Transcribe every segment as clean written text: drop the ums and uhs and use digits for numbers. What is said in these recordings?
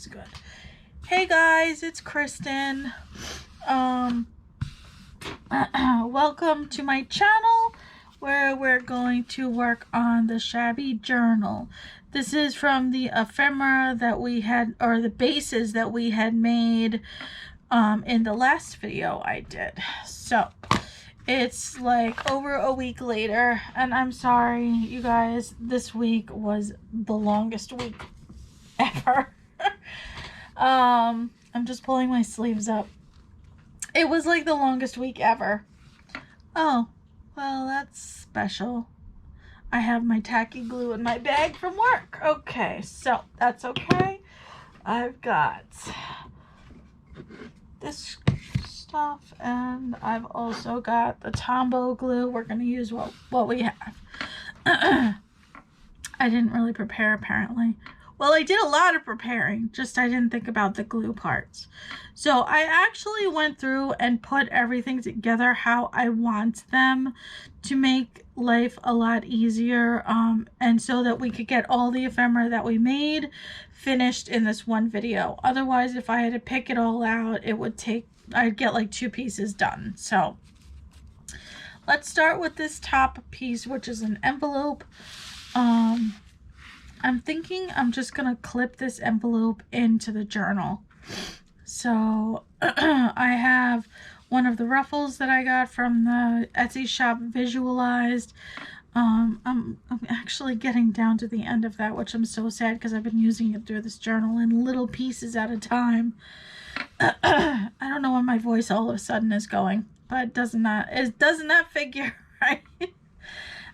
It's good. Hey guys, it's Kristen. Welcome to my channel where we're going to work on the Shabby journal. This is from the ephemera that we had, or the bases that we had made in the last video I did. So it's like over a week later, and I'm sorry you guys, this week was the longest week ever. I'm just pulling my sleeves up. It was like the longest week ever. Oh, well, that's special. I have my tacky glue in my bag from work. Okay, so that's okay. I've got this stuff, and I've also got the Tombow glue. We're going to use what we have. I didn't really prepare, apparently. Well, I did a lot of preparing, just I didn't think about the glue parts. So I actually went through and put everything together how I want them to make life a lot easier, and so that we could get all the ephemera that we made finished in this one video. Otherwise, if I had to pick it all out, it would take, I'd get like 2 pieces done. So let's start with this top piece, which is an envelope. I'm thinking I'm just going to clip this envelope into the journal. So I have one of the ruffles that I got from the Etsy shop visualized. I'm actually getting down to the end of that, which I'm so sad because I've been using it through this journal in little pieces at a time. I don't know where my voice all of a sudden is going, but it does not figure, right?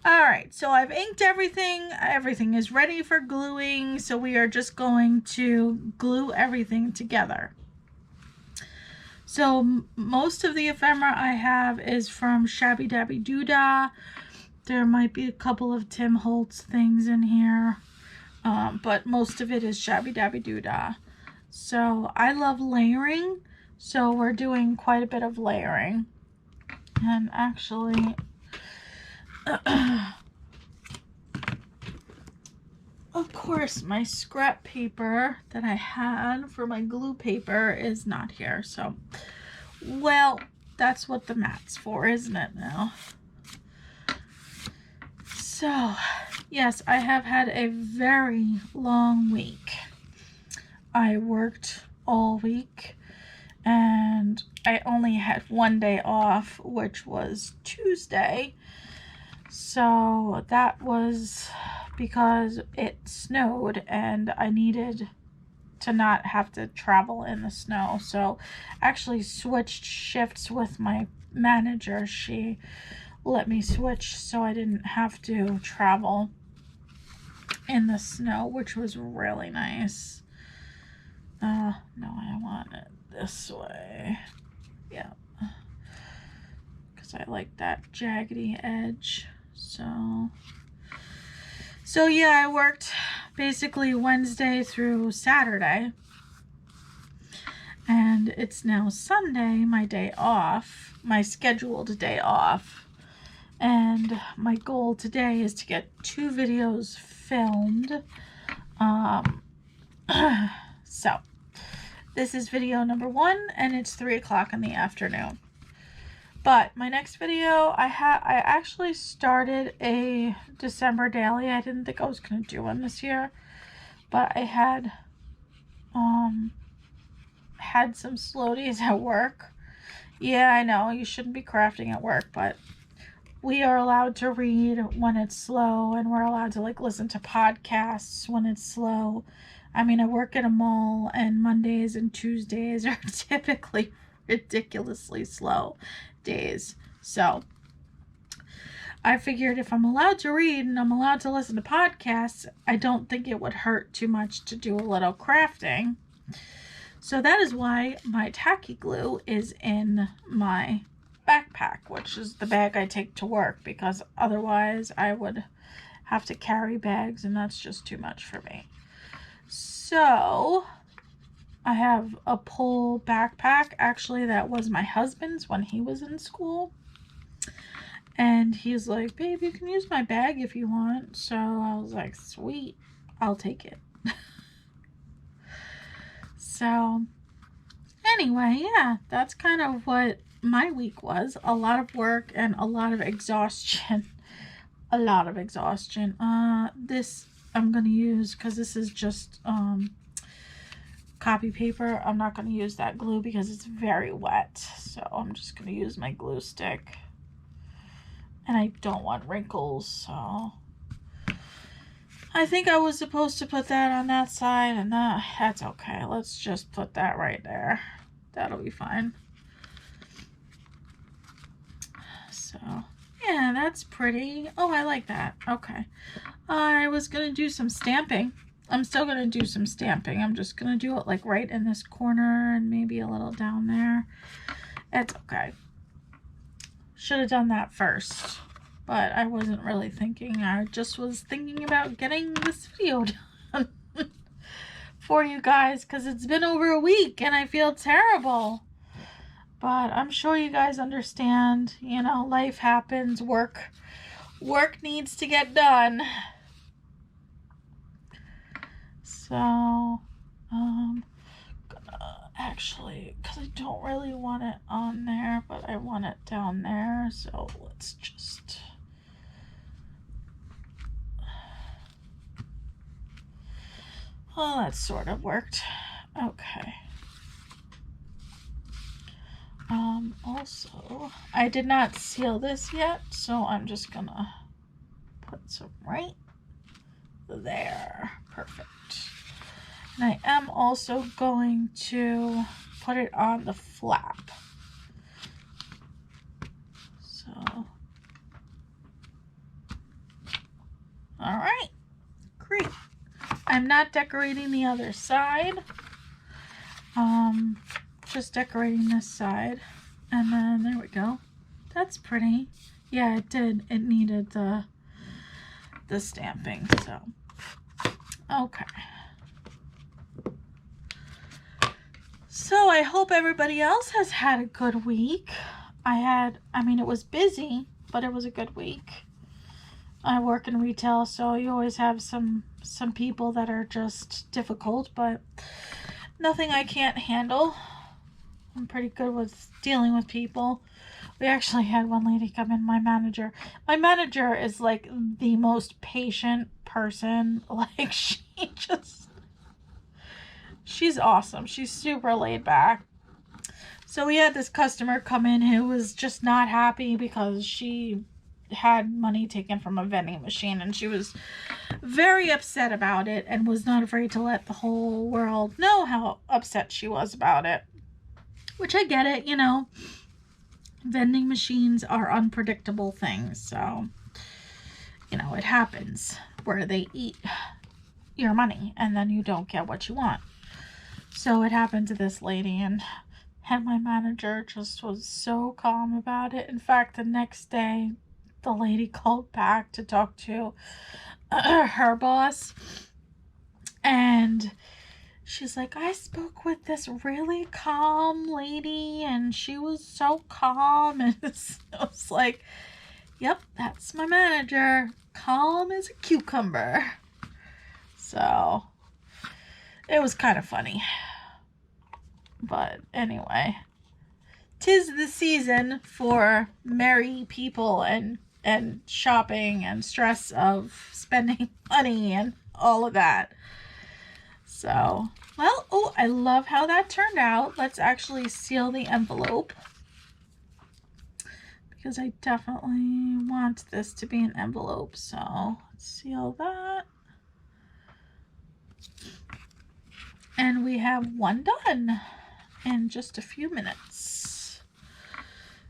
All right, so I've inked everything. Everything is ready for gluing, so we are just going to glue everything together. So most of the ephemera I have is from Shabbydabbydoodah. There might be a couple of Tim Holtz things in here, but most of it is Shabbydabbydoodah. So I love layering, so we're doing quite a bit of layering. And actually, of course, my scrap paper that I had for my glue paper is not here. So, well, that's what the mat's for, isn't it now? So, yes, I have had a very long week. I worked all week, and I only had one day off, which was Tuesday. So that was because it snowed and I needed to not have to travel in the snow. So I actually switched shifts with my manager. She let me switch so I didn't have to travel in the snow, which was really nice. No, I want it this way. Yeah, because I like that jaggedy edge. So yeah, I worked basically Wednesday through Saturday, and it's now Sunday, my day off, my scheduled day off, and my goal today is to get 2 videos filmed. So this is video number 1, and it's 3 o'clock in the afternoon. But my next video, I actually started a December daily. I didn't think I was going to do one this year, but I had some slow days at work. Yeah, I know, you shouldn't be crafting at work, but we are allowed to read when it's slow, and we're allowed to like listen to podcasts when it's slow. I mean, I work at a mall, and Mondays and Tuesdays are typically ridiculously slow days. So I figured if I'm allowed to read and I'm allowed to listen to podcasts, I don't think it would hurt too much to do a little crafting. So that is why my tacky glue is in my backpack, which is the bag I take to work, because otherwise I would have to carry bags, and that's just too much for me. So I have a pull backpack. Actually, that was my husband's when he was in school. And he's like, babe, you can use my bag if you want. So I was like, sweet, I'll take it. So anyway, yeah, that's kind of what my week was. A lot of work and a lot of exhaustion. A lot of exhaustion. This I'm going to use because this is just copy paper. I'm not going to use that glue because it's very wet. So I'm just going to use my glue stick. And I don't want wrinkles, so I think I was supposed to put that on that side, and that's okay. Let's just put that right there. That'll be fine. So, yeah, that's pretty. Oh, I like that. Okay. I was going to do some stamping. I'm still going to do some stamping. I'm just going to do it like right in this corner and maybe a little down there. It's okay. Should have done that first, but I wasn't really thinking. I just was thinking about getting this video done for you guys because it's been over a week and I feel terrible. But I'm sure you guys understand, you know, life happens, work needs to get done. So, actually, because I don't really want it on there, but I want it down there, so let's just well, that sort of worked. Okay. Also, I did not seal this yet, so I'm just gonna put some right there. Perfect. And I am also going to put it on the flap. So, all right, great. I'm not decorating the other side. Just decorating this side. And then there we go. That's pretty. Yeah, it did. It needed the stamping, so. Okay. So I hope everybody else has had a good week. I mean, it was busy, but it was a good week. I work in retail, so you always have some people that are just difficult, but nothing I can't handle. I'm pretty good with dealing with people. We actually had one lady come in, my manager. My manager is like the most patient person. Like she's awesome. She's super laid back. So we had this customer come in who was just not happy because she had money taken from a vending machine and she was very upset about it and was not afraid to let the whole world know how upset she was about it. Which I get it, you know. Vending machines are unpredictable things, so, you know, it happens where they eat your money and then you don't get what you want. So it happened to this lady, and my manager just was so calm about it. In fact, the next day, the lady called back to talk to her boss, and she's like, I spoke with this really calm lady and she was so calm. And I was like, yep, that's my manager. Calm as a cucumber. So it was kind of funny. But anyway, 'tis the season for merry people and shopping and stress of spending money and all of that. So, well, oh, I love how that turned out. Let's actually seal the envelope because I definitely want this to be an envelope. So, let's seal that. And we have one done in just a few minutes.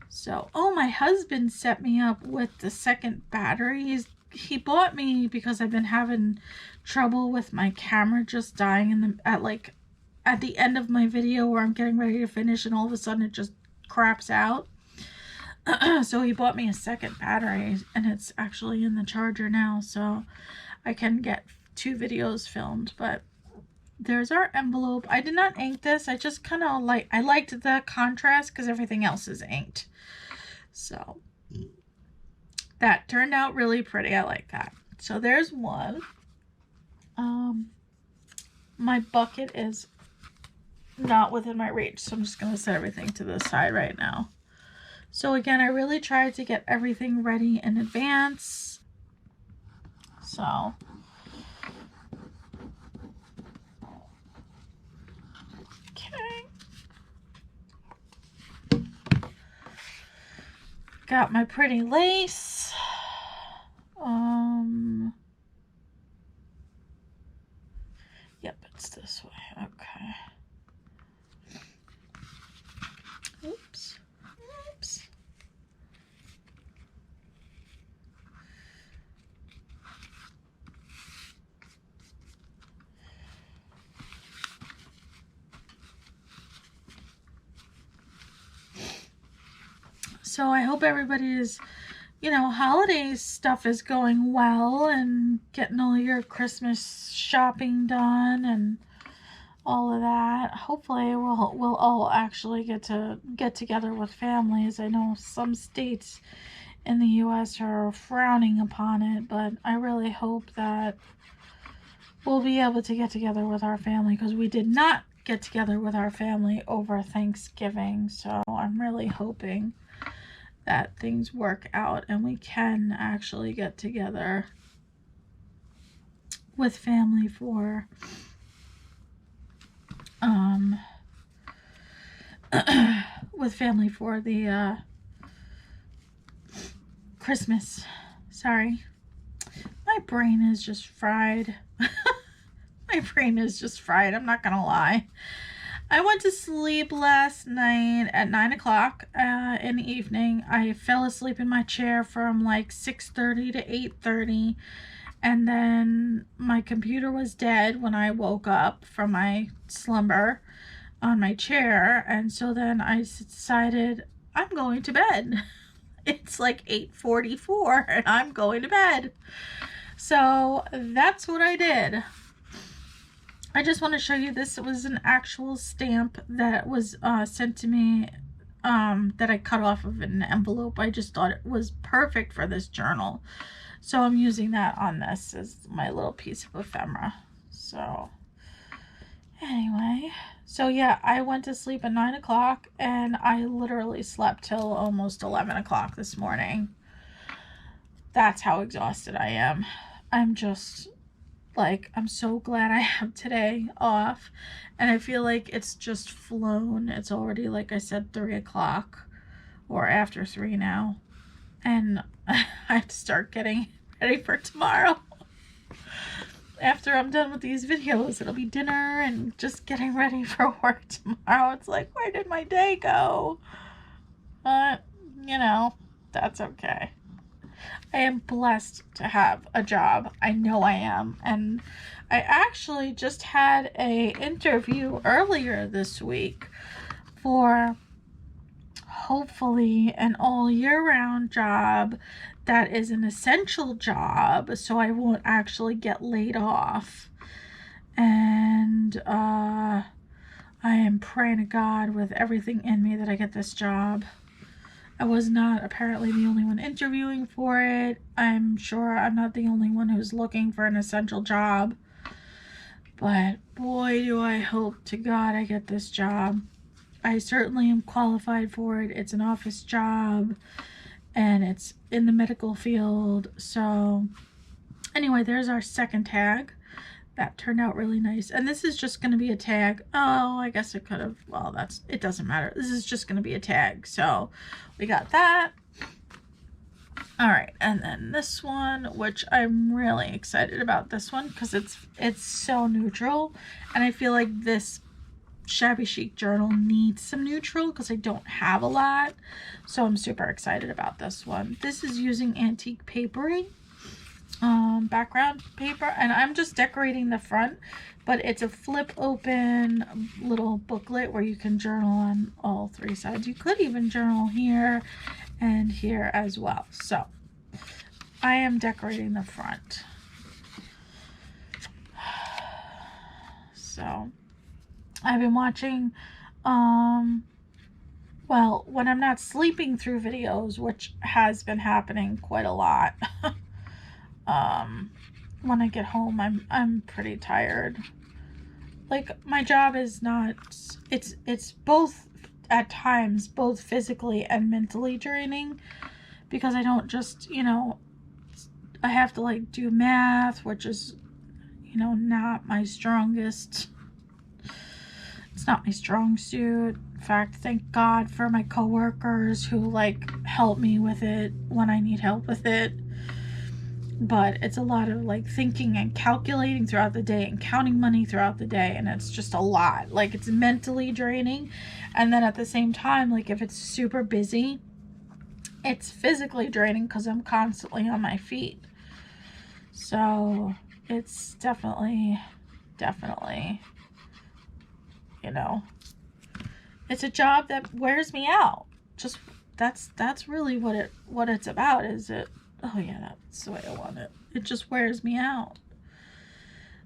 So, oh, my husband set me up with the second battery. He bought me because I've been having trouble with my camera just dying at the end of my video where I'm getting ready to finish and all of a sudden it just craps out. So he bought me a second battery and it's actually in the charger now, so I can get 2 videos filmed. But there's our envelope. I did not ink this. I just kind of I liked the contrast because everything else is inked. So that turned out really pretty. I like that. So there's one. My bucket is not within my reach. So I'm just going to set everything to the side right now. So again, I really tried to get everything ready in advance. So okay. Got my pretty lace. Yep, it's this way. Okay. Oops. Oops. So I hope everybody's, you know, holiday stuff is going well and getting all your Christmas shopping done and all of that. Hopefully we'll all actually get together with families. I know some states in the US are frowning upon it, but I really hope that we'll be able to get together with our family, because we did not get together with our family over Thanksgiving. So I'm really hoping that things work out and we can actually get together with family for the Christmas. Sorry, my brain is just fried. My brain is just fried, I'm not gonna lie. I went to sleep last night at 9 o'clock in the evening. I fell asleep in my chair from like 6:30 to 8:30. And then my computer was dead when I woke up from my slumber on my chair. And so then I decided I'm going to bed. It's like 8:44 and I'm going to bed. So that's what I did. I just want to show you this. It was an actual stamp that was sent to me that I cut off of an envelope. I just thought it was perfect for this journal. So I'm using that on this as my little piece of ephemera. So anyway, so yeah, I went to sleep at 9 o'clock and I literally slept till almost 11 o'clock this morning. That's how exhausted I am. I'm just like, I'm so glad I have today off, and I feel like it's just flown. It's already, like I said, 3 o'clock or after 3 now, and I have to start getting ready for tomorrow. After I'm done with these videos, it'll be dinner and just getting ready for work tomorrow. It's like, where did my day go? But, you know, that's okay. I am blessed to have a job. I know I am. And I actually just had a interview earlier this week for hopefully an all year round job that is an essential job, so I won't actually get laid off. And I am praying to God with everything in me that I get this job. I was not apparently the only one interviewing for it. I'm sure I'm not the only one who's looking for an essential job. But boy, do I hope to God I get this job. I certainly am qualified for it. It's an office job and it's in the medical field. So anyway, there's our second tag. That turned out really nice. And this is just going to be a tag. Oh, I guess it could have, well, it doesn't matter. This is just going to be a tag. So we got that. All right. And then this one, which I'm really excited about this one because it's so neutral. And I feel like this Shabby Chic journal needs some neutral because I don't have a lot. So I'm super excited about this one. This is using AntiquePaperie background paper, and I'm just decorating the front, but it's a flip open little booklet where you can journal on all 3 sides. You could even journal here and here as well. So I am decorating the front. So I've been watching well, when I'm not sleeping through videos, which has been happening quite a lot. When I get home, I'm pretty tired. like, my job is not, it's both, at times, both physically and mentally draining, because I don't just, you know, I have to, like, do math, which is, you know, not my strongest. It's not my strong suit. In fact, thank God for my coworkers who, like, help me with it when I need help with it. But it's a lot of, like, thinking and calculating throughout the day and counting money throughout the day, and it's just a lot. Like, it's mentally draining. And then at the same time, like, if it's super busy, it's physically draining because I'm constantly on my feet. So it's definitely, you know, it's a job that wears me out. Just, that's really what it's about, is it? Oh yeah, that's the way I want it. It just wears me out.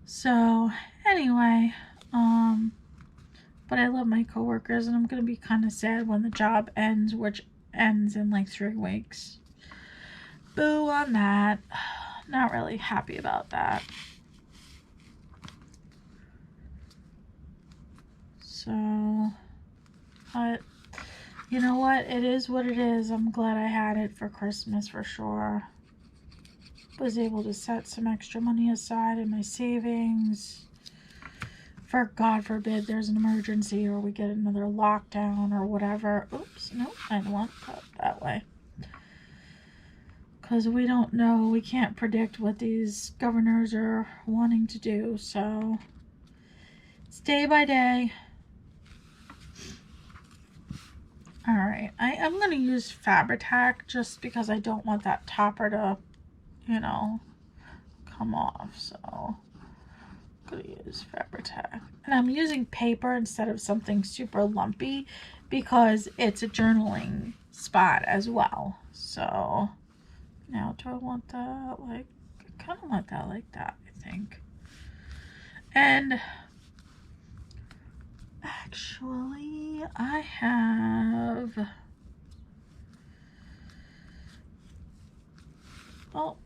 So anyway, but I love my coworkers, and I'm gonna be kind of sad when the job ends, which ends in like 3 weeks. Boo on that. Not really happy about that. So, but you know what? It is what it is. I'm glad I had it for Christmas for sure. Was able to set some extra money aside in my savings for, God forbid, there's an emergency or we get another lockdown or whatever. Oops, no, I don't want that way. Because we don't know, we can't predict what these governors are wanting to do. So it's day by day. Alright, I'm going to use Fabri-Tac just because I don't want that topper to, you know, come off. So I'm going to use Fabri-Tac. And I'm using paper instead of something super lumpy because it's a journaling spot as well. So now, do I want that? Like, I kind of want that like that, I think. And actually, I have, well,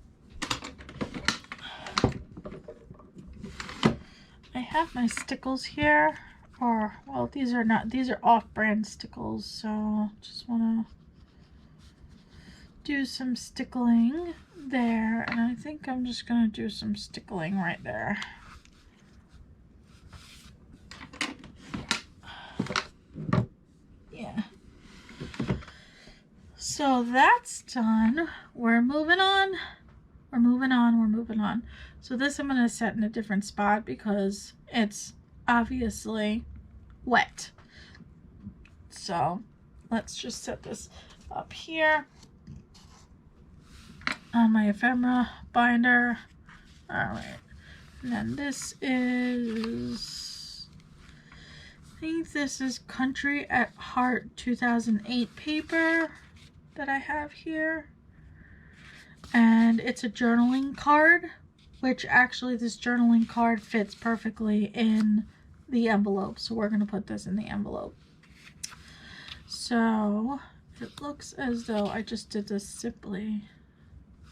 I have my stickles here, or, well, these are not, these are off-brand stickles, so just want to do some stickling there, and I think I'm just going to do some stickling right there. Yeah. So that's done. We're moving on. We're moving on. So this I'm going to set in a different spot because it's obviously wet. So let's just set this up here on my ephemera binder. All right. And then this is, I think this is Country at Heart 2008 paper that I have here. And it's a journaling card, which actually this journaling card fits perfectly in the envelope. So we're going to put this in the envelope. So it looks as though I just did this simply,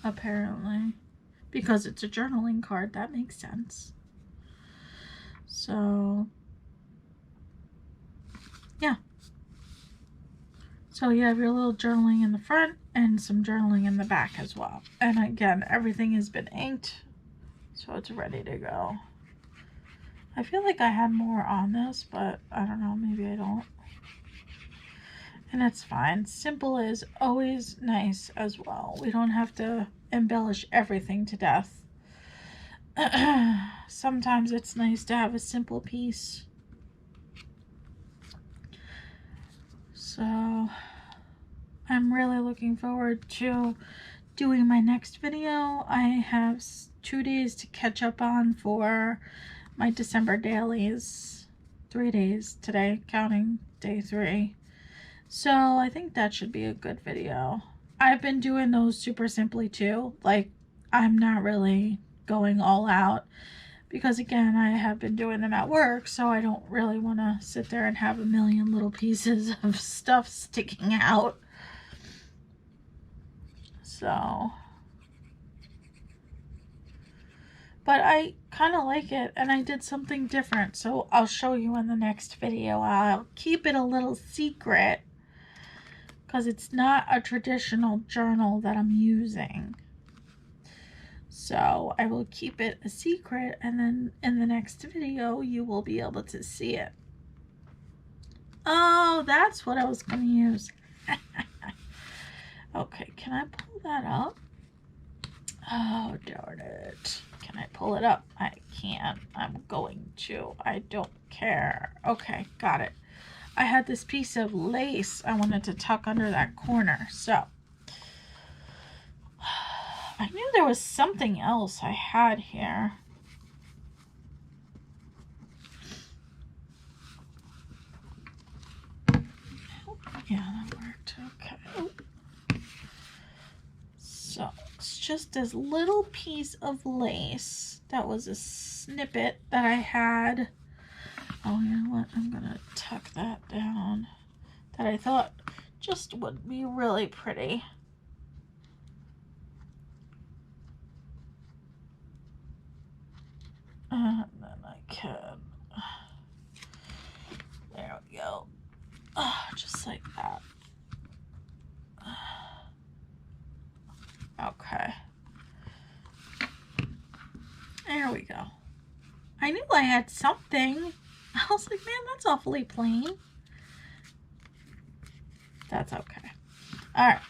apparently, because it's a journaling card. That makes sense. So yeah. So you have your little journaling in the front and some journaling in the back as well. And again, everything has been inked, so it's ready to go. I feel like I had more on this, but I don't know, maybe I don't. And that's fine. Simple is always nice as well. We don't have to embellish everything to death. Sometimes it's nice to have a simple piece. So I'm really looking forward to doing my next video. I have 2 days to catch up on for my December dailies. 3 days today, counting day 3. So I think that should be a good video. I've been doing those super simply too. Like, I'm not really going all out because, again, I have been doing them at work, so I don't really want to sit there and have a million little pieces of stuff sticking out. So but I kind of like it, and I did something different, so I'll show you in the next video. I'll keep it a little secret because it's not a traditional journal that I'm using. So I will keep it a secret, and then in the next video you will be able to see it. Oh, that's what I was going to use. Okay, can I pull that up? Oh, darn it. Can I pull it up? I can't. I'm going to. I don't care. Okay, got it. I had this piece of lace I wanted to tuck under that corner, so I knew there was something else I had here. Oh, yeah, that worked. Okay. So it's just this little piece of lace that was a snippet that I had. Oh, you know what? I'm gonna tuck that down. That I thought just would be really pretty. And then I can, there we go. Just like that. Okay. There we go. I knew I had something. I was like, man, that's awfully plain. That's okay. All right.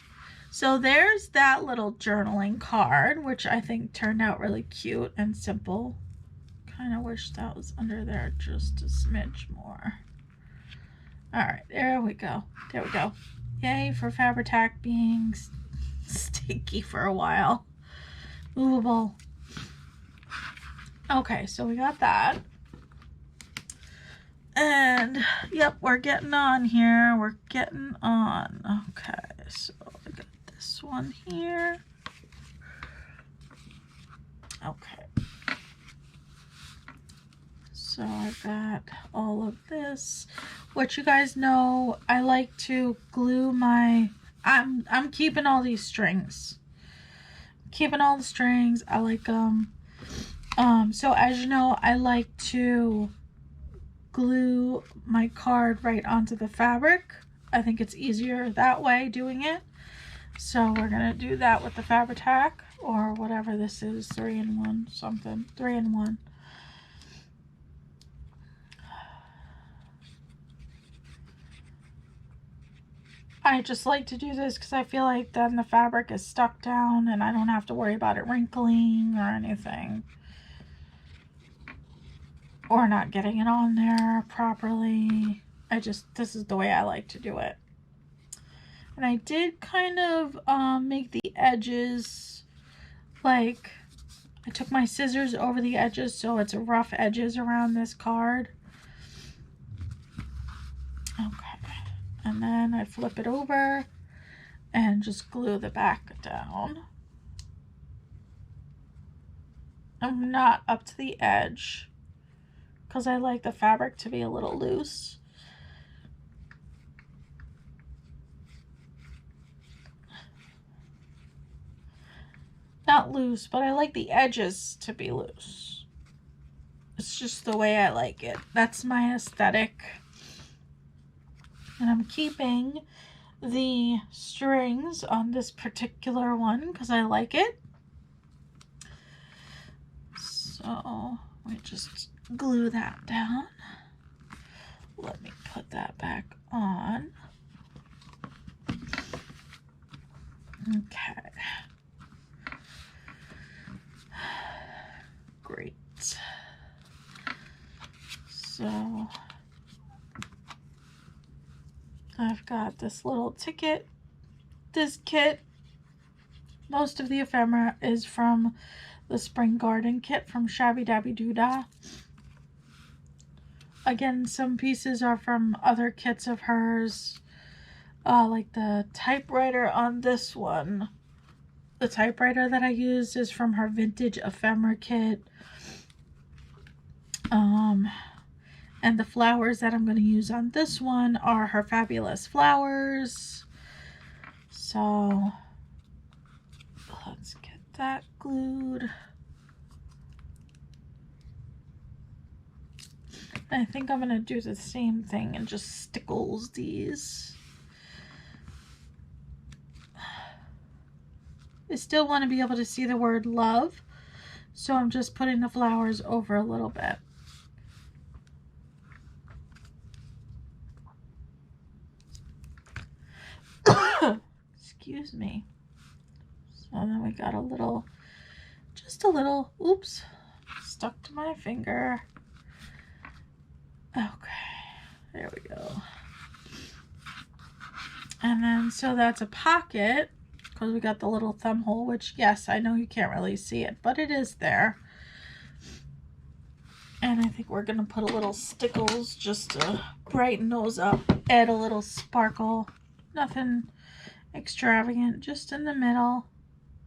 So there's that little journaling card, which I think turned out really cute and simple. Kind of wish that was under there just a smidge more. All right, there we go. There we go. Yay for Fabri-Tac being sticky for a while. Movable. Okay, so we got that. And yep, we're getting on here. We're getting on. Okay, so I got this one here. Okay. So I've got all of this, which you guys know I like to glue my, I'm keeping all these strings. Keeping all the strings. I like them. So as you know, I like to glue my card right onto the fabric. I think it's easier that way doing it. So we're gonna do that with the Fabri-Tac or whatever this is, 3-in-1 something, 3-in-1. I just like to do this because I feel like then the fabric is stuck down and I don't have to worry about it wrinkling or anything. Or not getting it on there properly. This is the way I like to do it. And I did kind of make the edges, like, I took my scissors over the edges so it's rough edges around this card. Okay. And then I flip it over and just glue the back down. I'm not up to the edge because I like the fabric to be a little loose. Not loose, but I like the edges to be loose. It's just the way I like it. That's my aesthetic. And I'm keeping the strings on this particular one because I like it. So we just glue that down. Let me put that back on. Okay. Great. So I've got this little ticket. This kit, most of the ephemera is from the Spring Garden kit from Shabbydabbydoodah. Again, some pieces are from other kits of hers. Like the typewriter on this one. The typewriter that I used is from her vintage ephemera kit. And the flowers that I'm going to use on this one are her fabulous flowers. So let's get that glued. I think I'm going to do the same thing and just stickles these. I still want to be able to see the word love, so I'm just putting the flowers over a little bit. Excuse me. So then we got a little, just a little, oops, stuck to my finger. Okay, there we go. And then, so that's a pocket, because we got the little thumb hole, which, yes, I know you can't really see it, but it is there. And I think we're going to put a little stickles just to brighten those up, add a little sparkle. Nothing extravagant, just in the middle.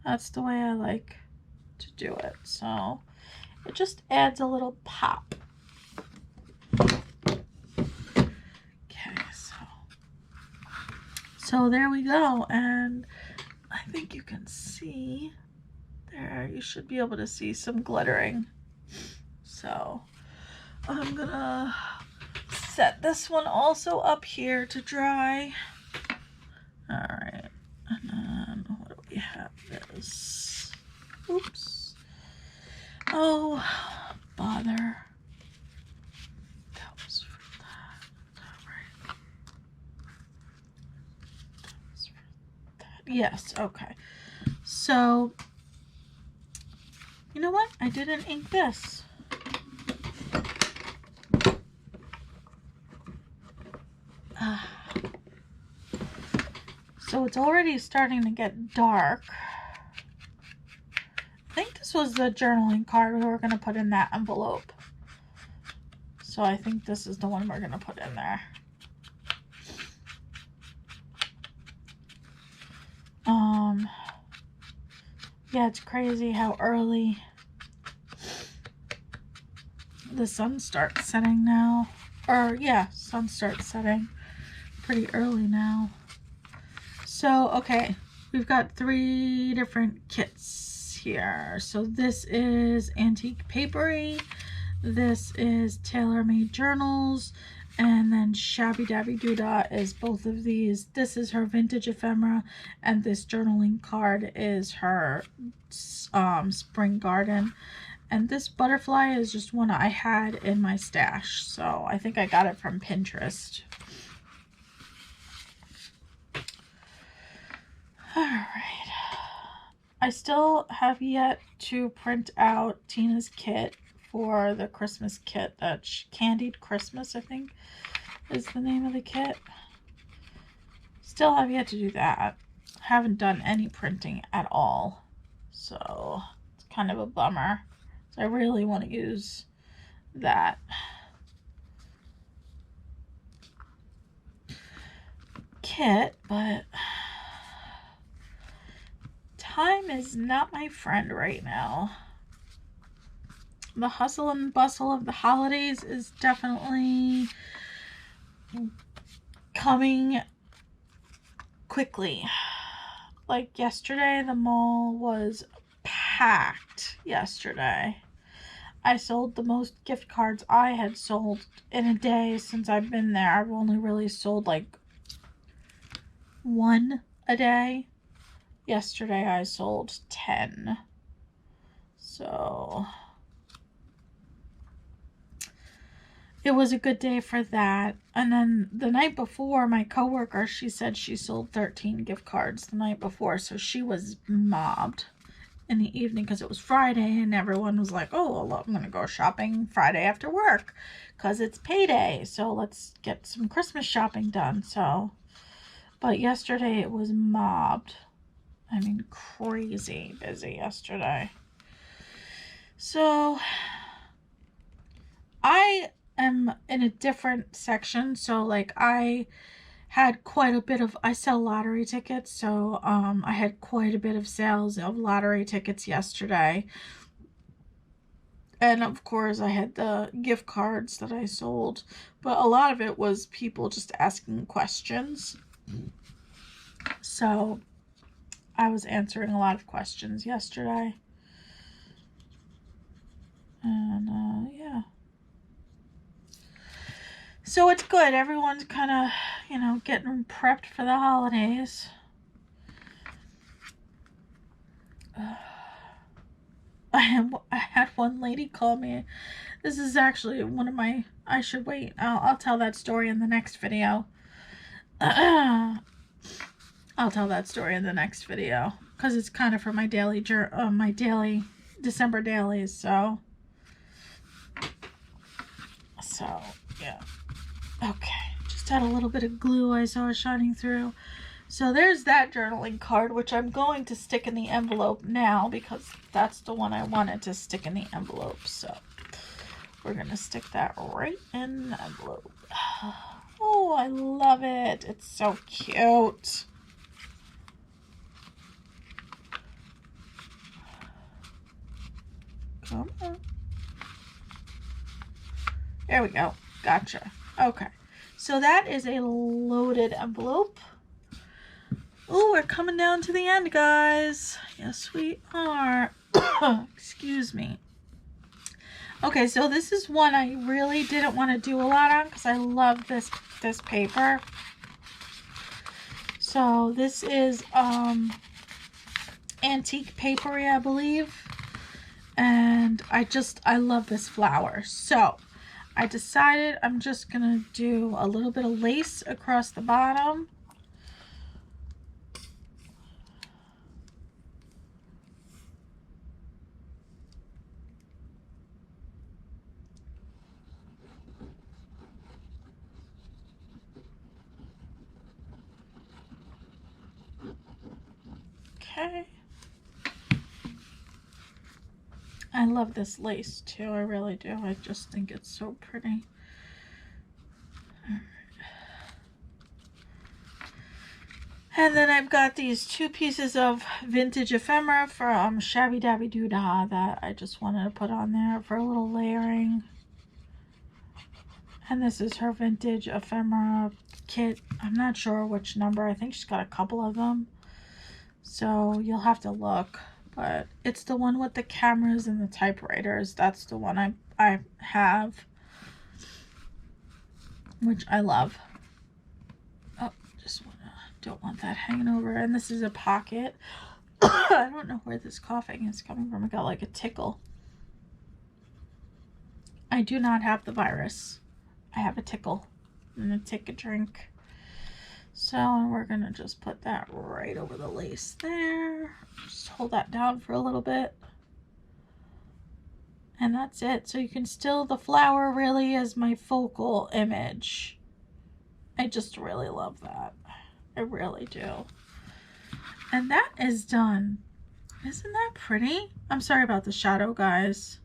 That's the way I like to do it. So it just adds a little pop. Okay, so there we go. And I think you can see there, you should be able to see some glittering. So I'm gonna set this one also up here to dry. All right, and then what do we have? This. Oops. Oh, bother. That was for that. All right. That was for that. Yes. Okay. So, you know what? I didn't ink this. So it's already starting to get dark. I think this was the journaling card we were going to put in that envelope. So I think this is the one we're going to put in there. Yeah, it's crazy how early the sun starts setting now. Or yeah, sun starts setting pretty early now. So, okay, we've got 3 different kits here. So this is AntiquePaperie, this is TaylorMadeJournals, and then Shabbydabbydoodah is both of these. This is her vintage ephemera, and this journaling card is her spring garden. And this butterfly is just one I had in my stash, so I think I got it from Pinterest. Alright, I still have yet to print out Tina's kit for the Christmas kit. That's Candied Christmas, I think, is the name of the kit. Still have yet to do that. Haven't done any printing at all, so it's kind of a bummer. So I really want to use that kit, but time is not my friend right now. The hustle and bustle of the holidays is definitely coming quickly. Like yesterday, the mall was packed yesterday. I sold the most gift cards I had sold in a day since I've been there. I've only really sold like 1 a day. Yesterday I sold 10. So it was a good day for that. And then the night before, my coworker, she said she sold 13 gift cards the night before. So she was mobbed in the evening because it was Friday and everyone was like, oh, well, I'm going to go shopping Friday after work because it's payday. So let's get some Christmas shopping done. So, but yesterday it was mobbed. I mean, crazy busy yesterday. So I am in a different section. So like I had quite a bit of, I sell lottery tickets. So I had quite a bit of sales of lottery tickets yesterday. And of course I had the gift cards that I sold, but a lot of it was people just asking questions. So I was answering a lot of questions yesterday. And yeah. So it's good. Everyone's kind of, you know, getting prepped for the holidays. I had one lady call me. This is actually one of my, I should wait. I'll tell that story in the next video. I'll tell that story in the next video because it's kind of for my daily December dailies. So yeah. Okay, just had a little bit of glue I saw shining through. So there's that journaling card, which I'm going to stick in the envelope now because that's the one I wanted to stick in the envelope. So we're going to stick that right in the envelope. Oh, I love it. It's so cute. Come on. There we go. Gotcha. Okay. So that is a loaded envelope. Oh, we're coming down to the end, guys. Yes, we are. Excuse me. Okay, so this is one I really didn't want to do a lot on because I love this paper. So this is AntiquePaperie, I believe. And I love this flower. So I decided I'm just going to do a little bit of lace across the bottom. Okay. I love this lace too. I really do. I just think it's so pretty. And then I've got these 2 pieces of vintage ephemera from Shabbydabbydoodah that I just wanted to put on there for a little layering. And this is her vintage ephemera kit. I'm not sure which number. I think she's got a couple of them. So you'll have to look. But it's the one with the cameras and the typewriters. That's the one I have, which I love. Oh, don't want that hanging over. And this is a pocket. I don't know where this coughing is coming from. I got like a tickle. I do not have the virus. I have a tickle. I'm gonna take a drink. So we're gonna just put that right over the lace there. Just hold that down for a little bit. And that's it. So you can still, the flower really is my focal image. I just really love that. I really do. And that is done. Isn't that pretty? I'm sorry about the shadow, guys.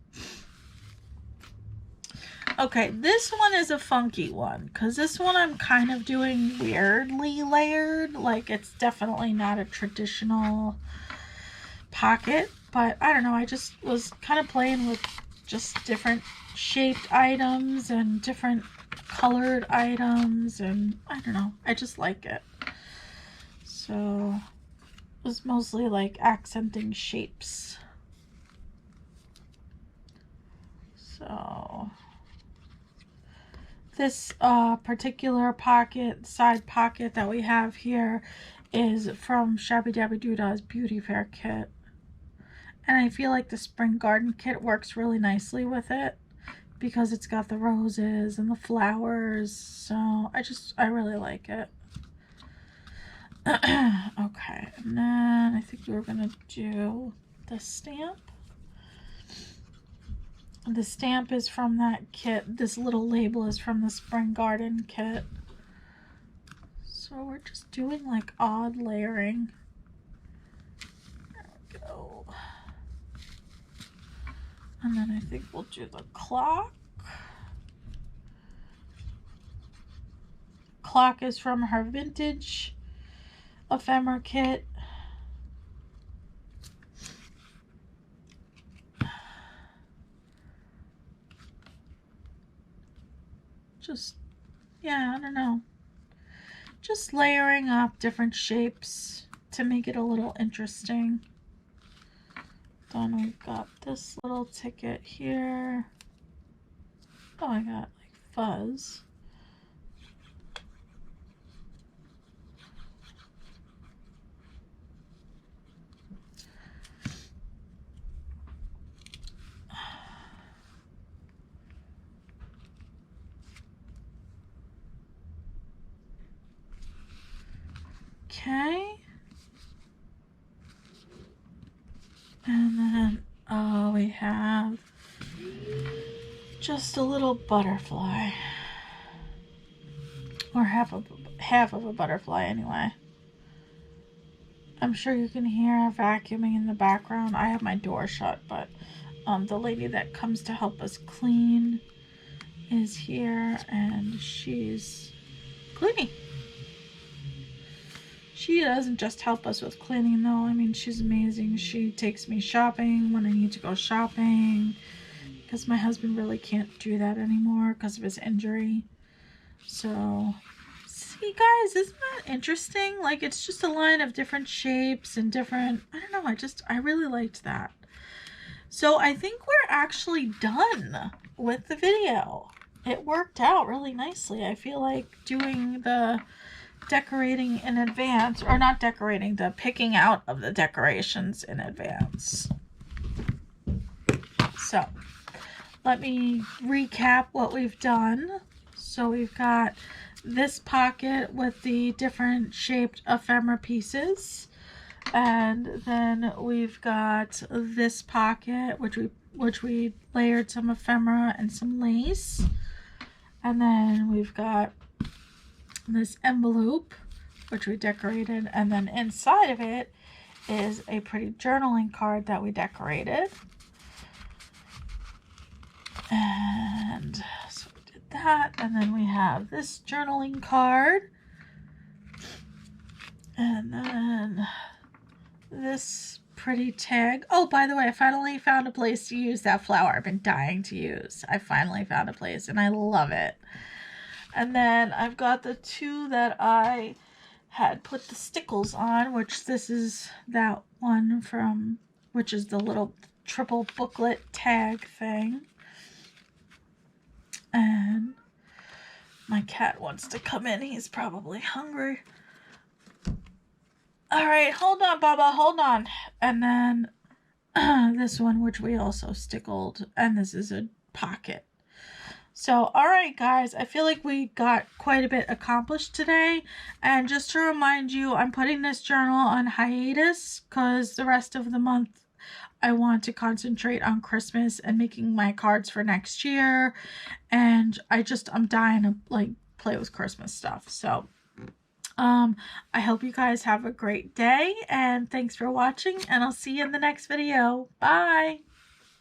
Okay, this one is a funky one because this one I'm kind of doing weirdly layered. Like, it's definitely not a traditional pocket, but I don't know. I just was kind of playing with just different shaped items and different colored items, and I don't know. I just like it. So it was mostly like accenting shapes. So this particular pocket, side pocket that we have here is from Shabbydabbydooddah's Beauty Fair kit. And I feel like the Spring Garden kit works really nicely with it because it's got the roses and the flowers. So I really like it. Okay, and then I think we're gonna do the stamp. The stamp is from that kit. This little label is from the Spring Garden kit. So we're just doing like odd layering. There we go. And then I think we'll do the clock. Clock is from her vintage ephemera kit. Just, yeah, I don't know. Just layering up different shapes to make it a little interesting. Then we've got this little ticket here. Oh, I got like fuzz. just a little butterfly, or half of a butterfly anyway. I'm sure you can hear vacuuming in the background. I have my door shut, but the lady that comes to help us clean is here, and she's cleaning. She doesn't just help us with cleaning though. I mean, she's amazing. She takes me shopping when I need to go shopping, because my husband really can't do that anymore because of his injury. So, see guys, isn't that interesting? Like, it's just a line of different shapes and different, I don't know, I really liked that. So I think we're actually done with the video. It worked out really nicely. I feel like doing the decorating in advance, or not decorating, the picking out of the decorations in advance. So let me recap what we've done. So we've got this pocket with the different shaped ephemera pieces, and then we've got this pocket which we layered some ephemera and some lace, and then we've got this envelope which we decorated, and then inside of it is a pretty journaling card that we decorated. And so we did that, and then we have this journaling card, and then this pretty tag. Oh, by the way, I finally found a place to use that flower I've been dying to use. I finally found a place and I love it. And then I've got the two that I had put the stickles on, which this is that one from, which is the little triple booklet tag thing. And my cat wants to come in. He's probably hungry. All right, hold on, Baba, hold on. And then this one, which we also stickled, and this is a pocket. So, all right, guys, I feel like we got quite a bit accomplished today. And just to remind you, I'm putting this journal on hiatus because the rest of the month I want to concentrate on Christmas and making my cards for next year. And I'm dying to like play with Christmas stuff. So, I hope you guys have a great day, and thanks for watching, and I'll see you in the next video. Bye.